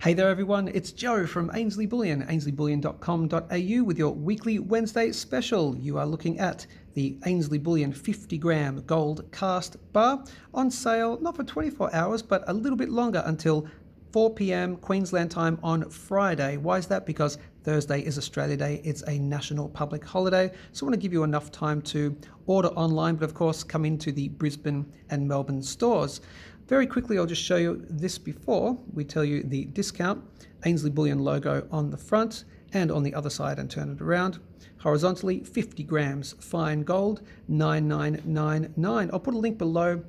Hey there everyone, it's Joe from Ainslie Bullion, ainslieBullion.com.au with your weekly Wednesday special. You are looking at the Ainslie Bullion 50 gram gold cast bar on sale, not for 24 hours, but a little bit longer until 4 p.m. Queensland time on Friday. Why is that? Because Thursday is Australia Day. It's a national public holiday. So I want to give you enough time to order online, but of course come into the Brisbane and Melbourne stores. Very quickly, I'll just show you this before we tell you the discount. Ainslie Bullion logo on the front and on the other side, and turn it around. Horizontally, 50 grams fine gold, $9,999. I'll put a link below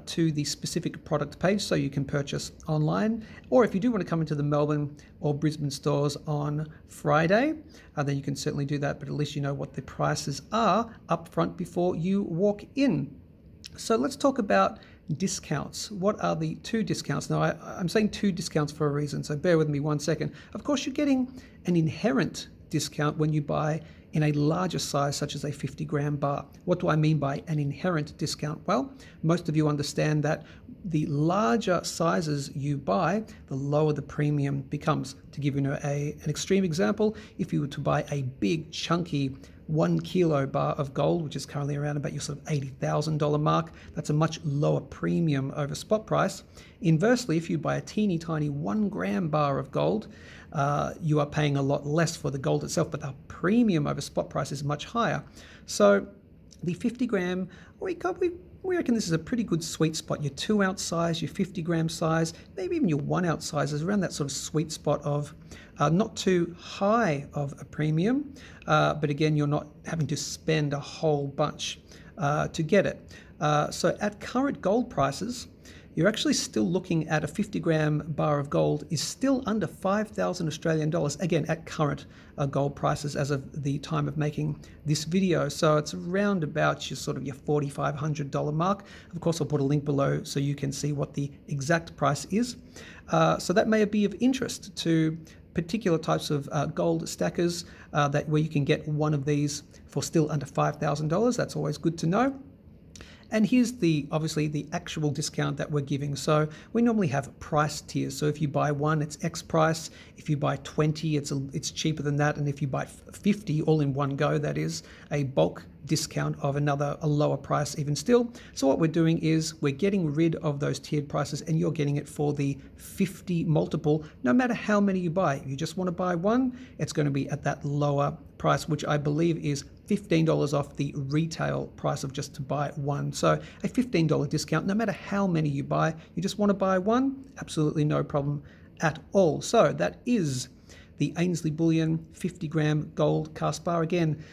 to the specific product page so you can purchase online. Or if you do want to come into the Melbourne or Brisbane stores on Friday, then you can certainly do that, but at least you know what the prices are up front before you walk in. So let's talk about discounts. What are the two discounts? Now, I'm saying two discounts for a reason, so bear with me 1 second. Of course, you're getting an inherent discount when you buy in a larger size, such as a 50 gram bar. What do I mean by an inherent discount? Well, most of you understand that the larger sizes you buy, the lower the premium becomes. To give you an extreme example, if you were to buy a big, chunky 1 kilo bar of gold, which is currently around about your sort of $80,000 mark, that's a much lower premium over spot price. Inversely, if you buy a teeny tiny 1 gram bar of gold, you are paying a lot less for the gold itself, but the premium over spot price is much higher. So the 50 gram, we reckon this is a pretty good sweet spot. Your 2 ounce size, your 50 gram size, maybe even your 1 ounce size is around that sort of sweet spot of not too high of a premium, but again, you're not having to spend a whole bunch to get it. So at current gold prices, you're actually still looking at a 50 gram bar of gold is still under 5,000 Australian dollars, again, at current gold prices as of the time of making this video. So it's around about your sort of your $4,500 mark. Of course, I'll put a link below so you can see what the exact price is. So that may be of interest to particular types of gold stackers where you can get one of these for still under $5,000. That's always good to know. And here's obviously the actual discount that we're giving. So we normally have price tiers. So if you buy 1, it's X price. If you buy 20, it's cheaper than that. And if you buy 50 all in one go, that is a bulk discount of a lower price even still. So what we're doing is we're getting rid of those tiered prices, and you're getting it for the 50 multiple, no matter how many you buy. If you just want to buy 1, it's going to be at that lower price, which I believe is $15 off the retail price of just to buy 1. So a $15 discount, no matter how many you buy. You just want to buy 1, absolutely no problem at all. So that is the Ainslie Bullion 50 gram gold cast bar. Again,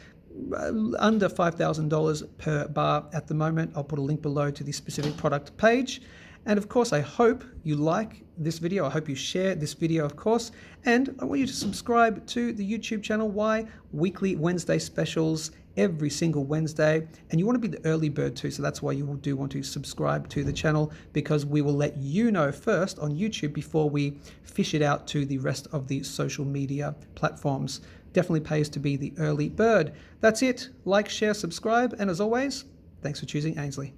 under $5,000 per bar at the moment. I'll put a link below to the specific product page. And of course, I hope you like this video. I hope you share this video, of course. And I want you to subscribe to the YouTube channel. Why? Weekly Wednesday specials every single Wednesday. And you want to be the early bird too. So that's why you do want to subscribe to the channel, because we will let you know first on YouTube before we fish it out to the rest of the social media platforms. Definitely pays to be the early bird. That's it. Like, share, subscribe. And as always, thanks for choosing Ainslie.